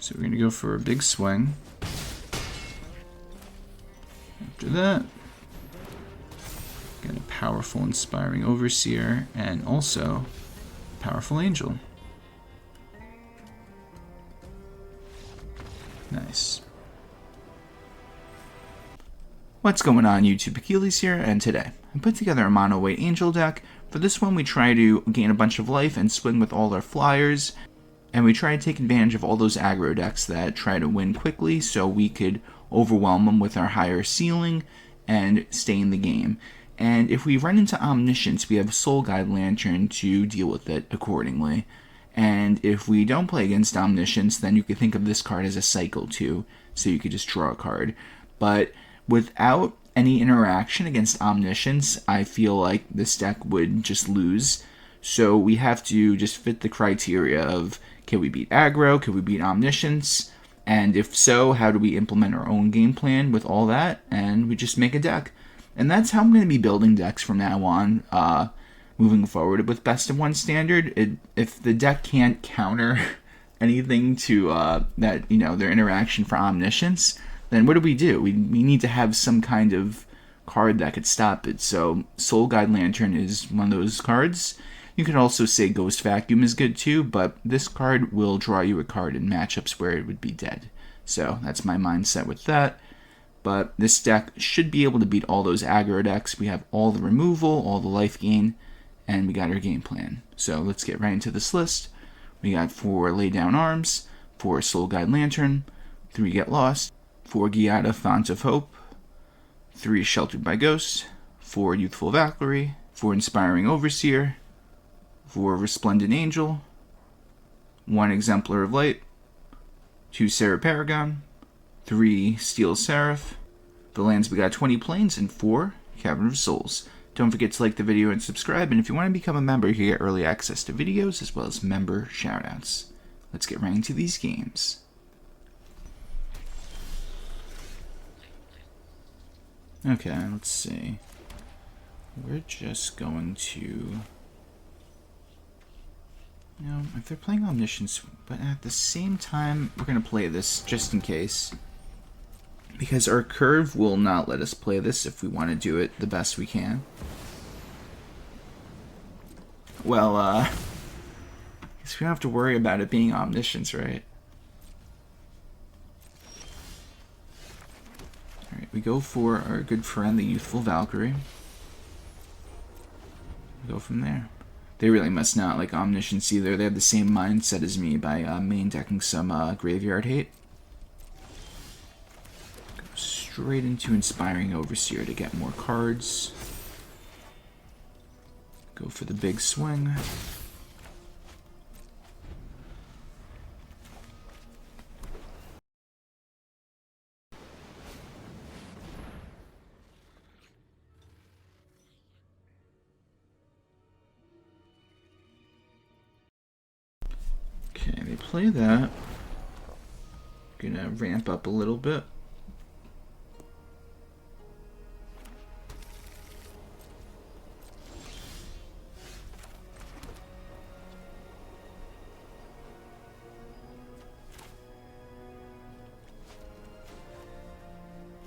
So we're going to go for a big swing. After that, got a powerful Inspiring Overseer and also powerful Angel. Nice. What's going on, YouTube? Achilles here, and today I put together a mono white Angel deck. For this one, we try to gain a bunch of life and swing with all our flyers, and we try to take advantage of all those aggro decks that try to win quickly so we could overwhelm them with our higher ceiling and stay in the game. And if we run into Omniscience, we have Soul Guide Lantern to deal with it accordingly. And if we don't play against Omniscience, then you could think of this card as a cycle too, so you could just draw a card. But without any interaction against Omniscience, I feel like this deck would just lose. So we have to just fit the criteria of, can we beat aggro, can we beat Omniscience, and if so, how do we implement our own game plan with all that, and we just make a deck. And that's how I'm going to be building decks from now on, moving forward. With Best of One Standard, if the deck can't counter anything to that, their interaction for Omniscience, then what do? We need to have some kind of card that could stop it. So Soul Guide Lantern is one of those cards. You could also say Ghost Vacuum is good too, but this card will draw you a card in matchups where it would be dead. So that's my mindset with that. But this deck should be able to beat all those aggro decks. We have all the removal, all the life gain, and we got our game plan. So let's get right into this list. We got 4 Lay Down Arms, 4 Soul Guide Lantern, 3 Get Lost, 4 Giada Font of Hope, 3 Sheltered by Ghosts, 4 Youthful Valkyrie, 4 Inspiring Overseer, 4 Resplendent Angel, 1 Exemplar of Light, 2 Serra Paragon, 3 Steel Seraph. For lands, we got 20 Plains and 4 Cavern of Souls. Don't forget to like the video and subscribe, and if you want to become a member, you can get early access to videos as well as member shoutouts. Let's get right into these games. Okay, let's see. We're just going to... if they're playing Omniscience, but at the same time, we're going to play this just in case. Because our curve will not let us play this if we want to do it the best we can. Well, I guess we don't have to worry about it being Omniscience, right? Alright, we go for our good friend, the Youthful Valkyrie. We go from there. They really must not like Omniscience either. They have the same mindset as me by main decking some Graveyard Hate. Go straight into Inspiring Overseer to get more cards. Go for the big swing. Okay, they play that. Gonna ramp up a little bit.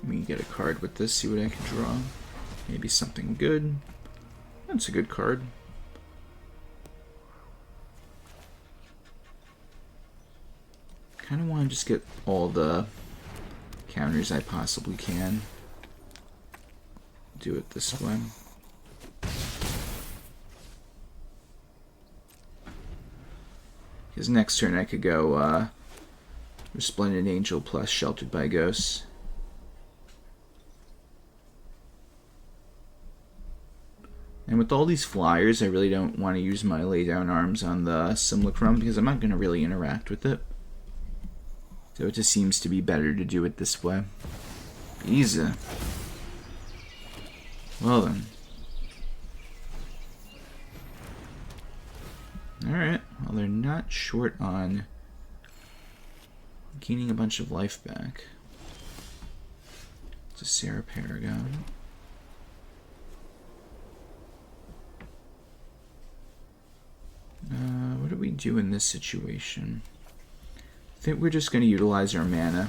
Let me get a card with this, see what I can draw. Maybe something good. That's a good card. Kind of want to just get all the counters I possibly can. Do it this way. Because next turn I could go Resplendent Angel plus Sheltered by Ghosts. And with all these flyers, I really don't want to use my Lay Down Arms on the Simulacrum because I'm not going to really interact with it. So it just seems to be better to do it this way. Easy. Well then. Alright, well they're not short on gaining a bunch of life back. It's a Serra Paragon. What do we do in this situation? think we're just going to utilize our mana.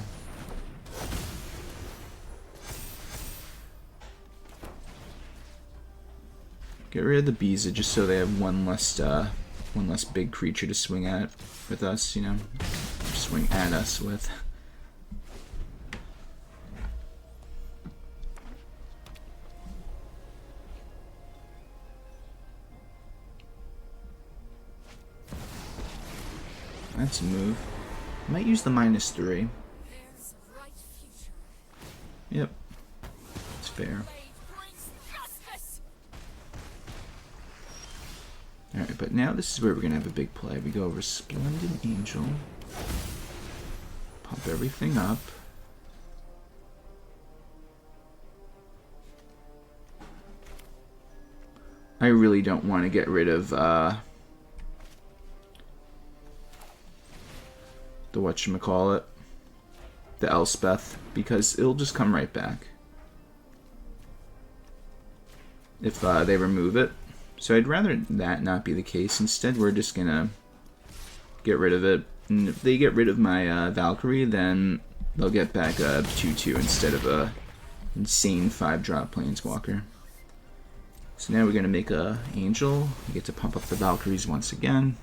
Get rid of the Biza just so they have one less big creature to swing at with us, you know, swing at us with. That's a move. Might use the -3. Yep. It's fair. Alright, but now this is where we're going to have a big play. We go Resplendent Angel. Pump everything up. I really don't want to get rid of the whatchamacallit, the Elspeth, because it'll just come right back if they remove it. So I'd rather that not be the case. Instead, we're just gonna get rid of it. And if they get rid of my Valkyrie, then they'll get back a 2/2 instead of a insane 5-drop Planeswalker. So now we're gonna make a Angel. We get to pump up the Valkyries once again,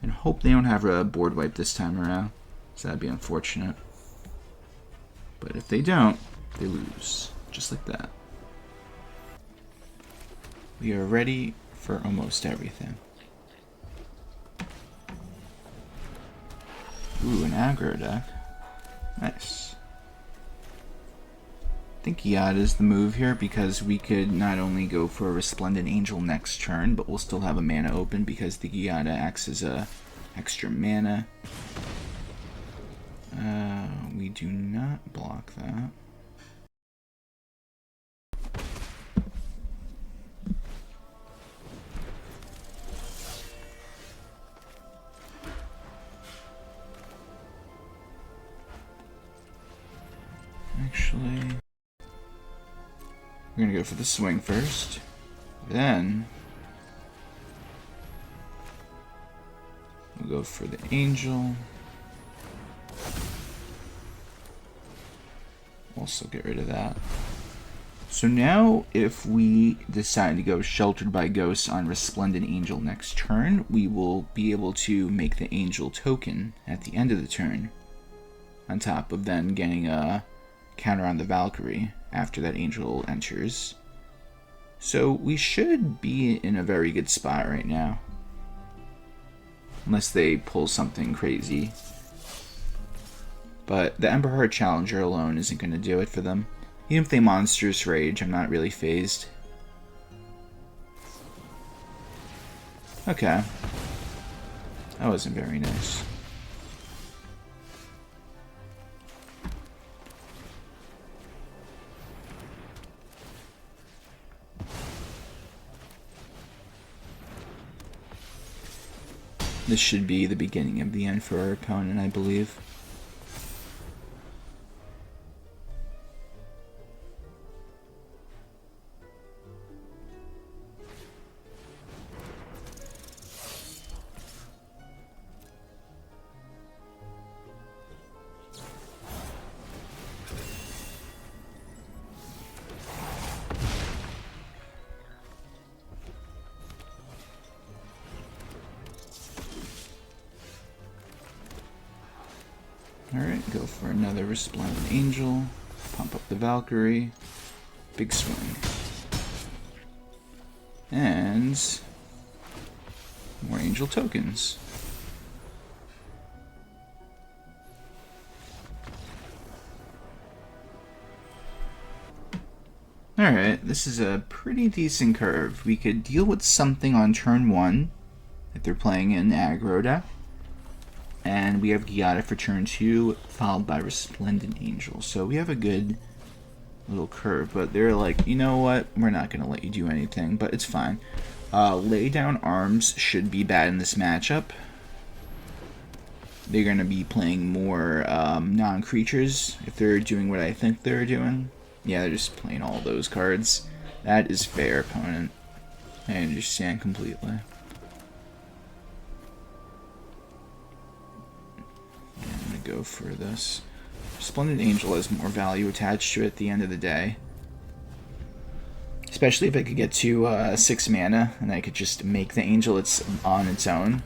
and hope they don't have a board wipe this time around. So that'd be unfortunate. But if they don't, they lose, just like that. We are ready for almost everything. Ooh, an aggro deck. Nice. I think Giada is the move here because we could not only go for a Resplendent Angel next turn, but we'll still have a mana open because the Giada acts as a extra mana. We do not block that. Actually, we're gonna go for the swing first. Then we'll go for the Angel. Also get rid of that. So now if we decide to go Sheltered by Ghosts on Resplendent Angel next turn, we will be able to make the Angel token at the end of the turn, on top of then getting a counter on the Valkyrie after that Angel enters. So we should be in a very good spot right now. Unless they pull something crazy. But the Emberheart Challenger alone isn't going to do it for them. Even if they Monstrous Rage, I'm not really phased. Okay. That wasn't very nice. This should be the beginning of the end for our opponent, I believe. Alright, go for another Resplendent Angel, pump up the Valkyrie, big swing. And more Angel tokens. Alright, this is a pretty decent curve. We could deal with something on turn 1 if they're playing an aggro deck. And we have Giada for turn 2, followed by Resplendent Angel. So we have a good little curve, but they're like, you know what, we're not going to let you do anything, but it's fine. Lay Down Arms should be bad in this matchup. They're going to be playing more non-creatures if they're doing what I think they're doing. Yeah, they're just playing all those cards. That is fair, opponent. I understand completely. to go for this. Resplendent Angel has more value attached to it at the end of the day. Especially if I could get to 6 mana, and I could just make the Angel on its own.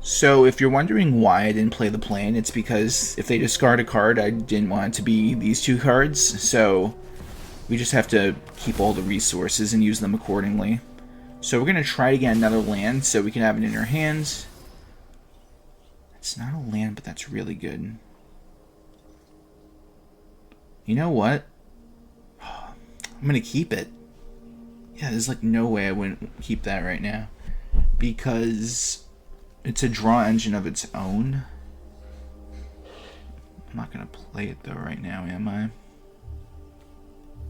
So if you're wondering why I didn't play the plane, it's because if they discard a card, I didn't want it to be these 2 cards, so we just have to keep all the resources and use them accordingly. So we're going to try to get another land so we can have it in our hands. It's not a land, but that's really good. You know what? I'm going to keep it. Yeah, there's like no way I wouldn't keep that right now. Because it's a draw engine of its own. I'm not going to play it though right now, am I?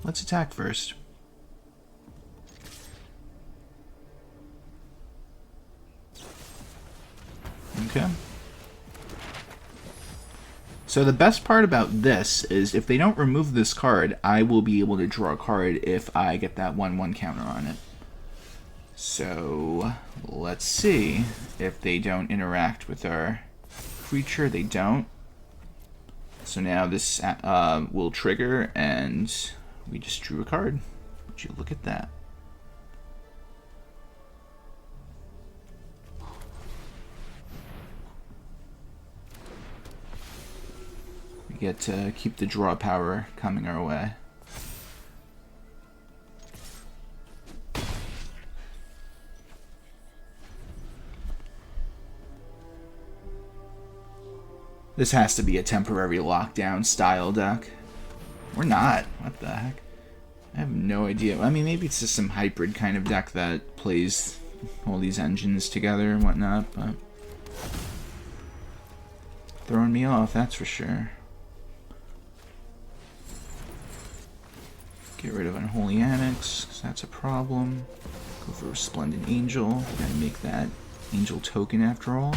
Let's attack first. Okay. So the best part about this is if they don't remove this card, I will be able to draw a card if I get that 1/1 counter on it. So let's see if they don't interact with our creature. They don't. So now this will trigger, and we just drew a card. Would you look at that? We get to keep the draw power coming our way. This has to be a temporary lockdown style deck. Or not. What the heck? I have no idea. I mean, maybe it's just some hybrid kind of deck that plays all these engines together and whatnot, but throwing me off, that's for sure. Get rid of Unholy Annex, because that's a problem. Go for Resplendent Angel. Gotta make that Angel token after all.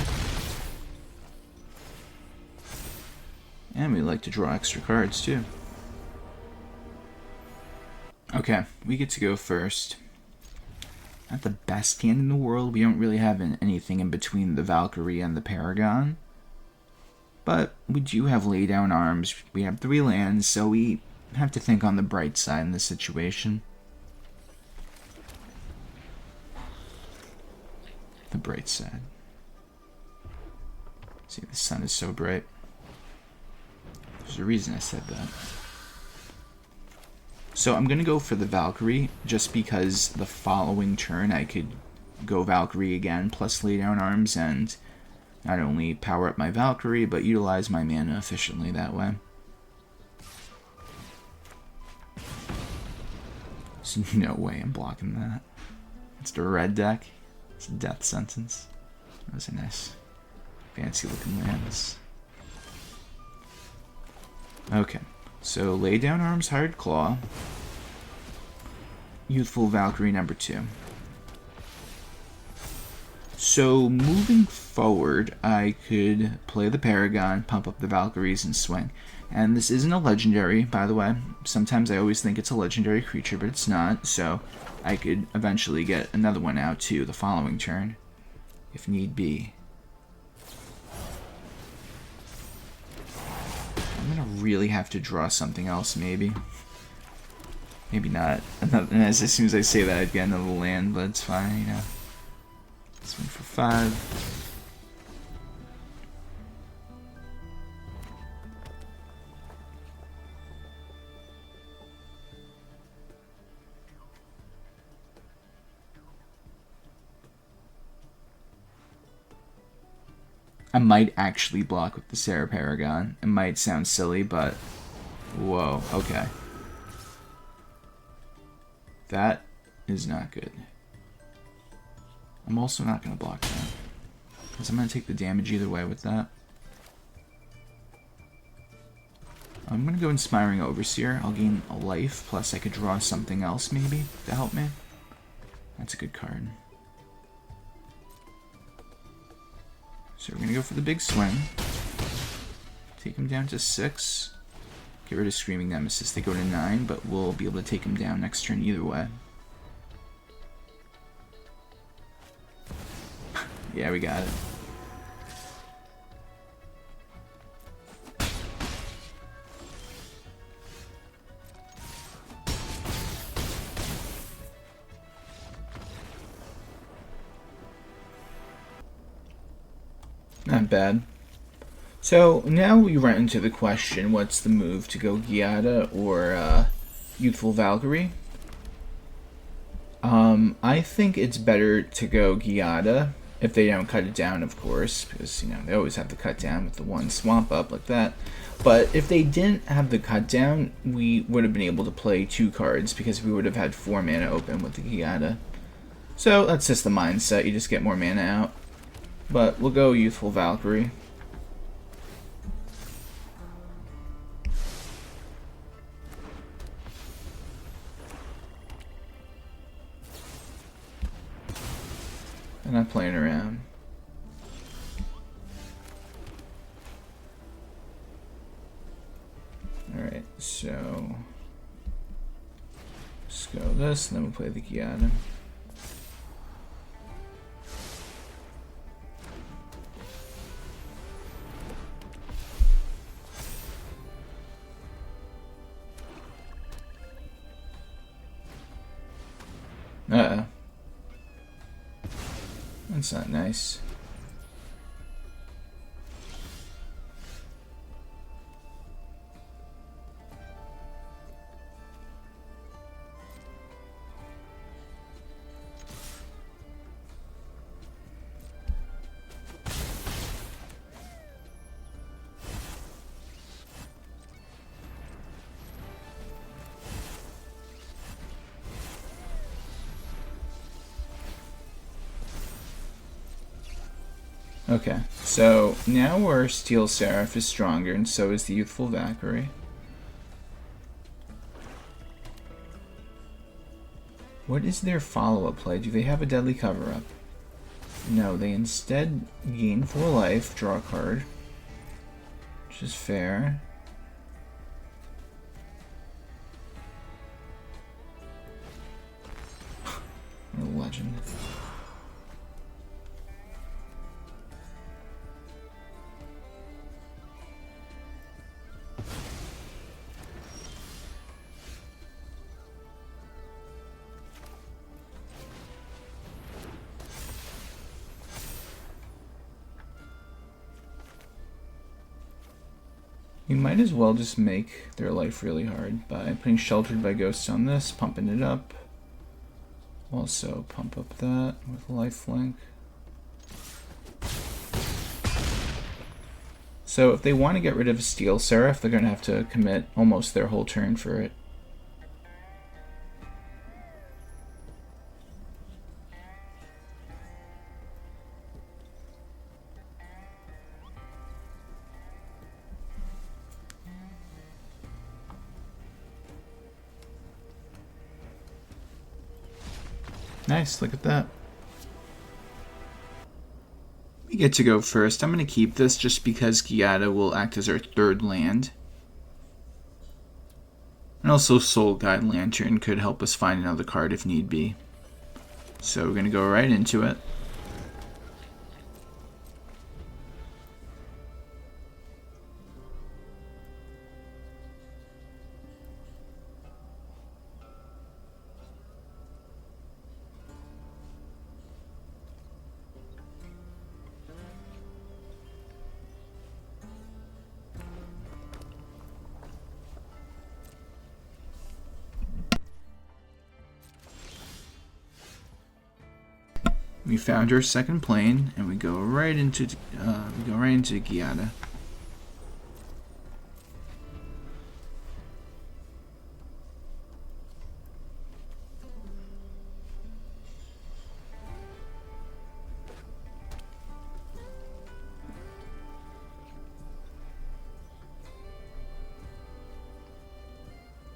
And we like to draw extra cards too. Okay, we get to go first. Not the best hand in the world. We don't really have anything in between the Valkyrie and the Paragon. But we do have lay down arms. We have 3 lands, so we have to think on the bright side in this situation. The bright side. See, the sun is so bright. There's a reason I said that. So I'm going to go for the Valkyrie, just because the following turn I could go Valkyrie again, plus lay down arms, and not only power up my Valkyrie, but utilize my mana efficiently that way. There's no way I'm blocking that. It's the red deck. It's a death sentence. Those are nice, fancy looking lands. Okay, so lay down arms, Hired Claw. Youthful Valkyrie number 2. So moving forward, I could play the Paragon, pump up the Valkyries, and swing. And this isn't a legendary, by the way. Sometimes I always think it's a legendary creature, but it's not. So I could eventually get another one out too the following turn, if need be. I'm gonna really have to draw something else, maybe. Maybe not. And as soon as I say that, I'd get another land, but it's fine, you know. Swing for 5. I might actually block with the Serra Paragon. It might sound silly, but whoa, okay. That is not good. I'm also not going to block that, because I'm going to take the damage either way with that. I'm going to go Inspiring Overseer. I'll gain a life, plus I could draw something else maybe to help me. That's a good card. So we're going to go for the big swing. Take him down to 6. Get rid of Screaming Nemesis. They go to 9, but we'll be able to take him down next turn either way. Yeah, we got it. Not bad. So now we run into the question, what's the move to go Giada or Youthful Valkyrie? I think it's better to go Giada, if they don't cut it down, of course, because, you know, they always have to cut down with the one swamp up like that. But if they didn't have the cut down, we would have been able to play 2 cards, because we would have had 4 mana open with the Giada. So that's just the mindset, you just get more mana out. But we'll go Youthful Valkyrie. I'm not playing around. Alright, so let's go this, and then we'll play the Giada. Uh-oh. That's not nice. Okay, so now our Steel Seraph is stronger, and so is the Youthful Valkyrie. What is their follow-up play? Do they have a Deadly Cover-Up? No, they instead gain 4 life, draw a card, which is fair. What a legend. You might as well just make their life really hard by putting Sheltered by Ghosts on this, pumping it up. Also pump up that with lifelink. So if they want to get rid of Steel Seraph, they're going to have to commit almost their whole turn for it. Nice, look at that. We get to go first. I'm going to keep this just because Giada will act as our 3rd land. And also Soul Guide Lantern could help us find another card if need be. So we're going to go right into it. We found our 2nd plane, and we go right into Giada.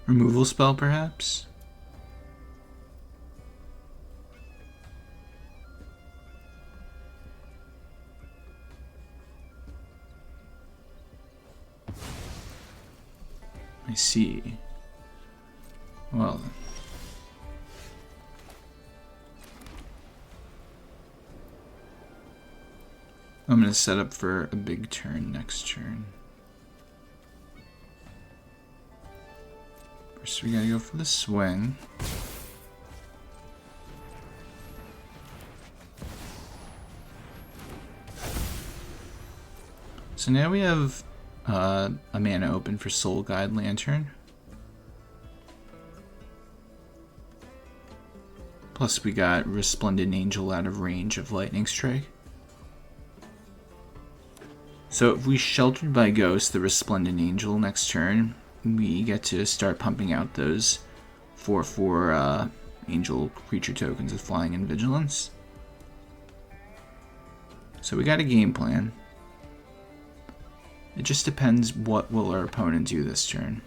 Removal spell, perhaps? I see. Well, I'm going to set up for a big turn next turn. First we got to go for the swing. So now we have a mana open for Soul Guide Lantern. Plus we got Resplendent Angel out of range of Lightning Strike. So if we Sheltered by Ghost the Resplendent Angel next turn, we get to start pumping out those 4/4 Angel creature tokens with Flying and Vigilance. So we got a game plan. It just depends what will our opponent do this turn.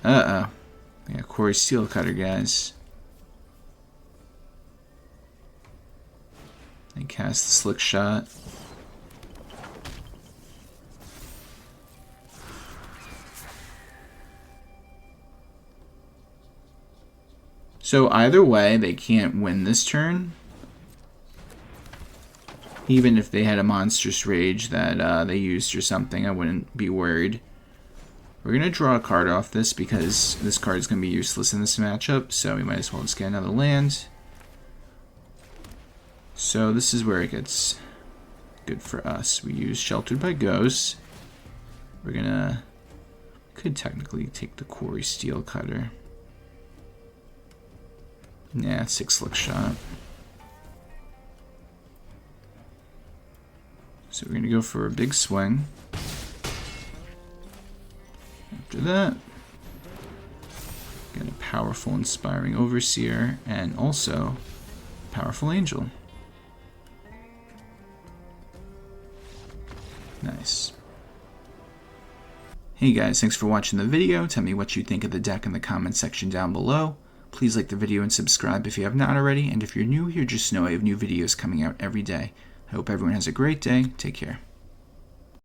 Uh-oh. We got Quarry Steel Cutter, guys. They cast the Slick Shot. So either way, they can't win this turn. Even if they had a Monstrous Rage that they used or something, I wouldn't be worried. We're going to draw a card off this because this card is going to be useless in this matchup, so we might as well just get another land. So this is where it gets good for us. We use Sheltered by Ghosts. We're going to... could technically take the Quarry Steel Cutter. Nah, 6 Slick Shot. So we're going to go for a big swing. After that, get a powerful Inspiring Overseer and also Powerful Angel. Nice. Hey guys, thanks for watching the video. Tell me what you think of the deck in the comments section down below. Please like the video and subscribe if you have not already, and if you're new here, just know I have new videos coming out every day. I hope everyone has a great day. Take care.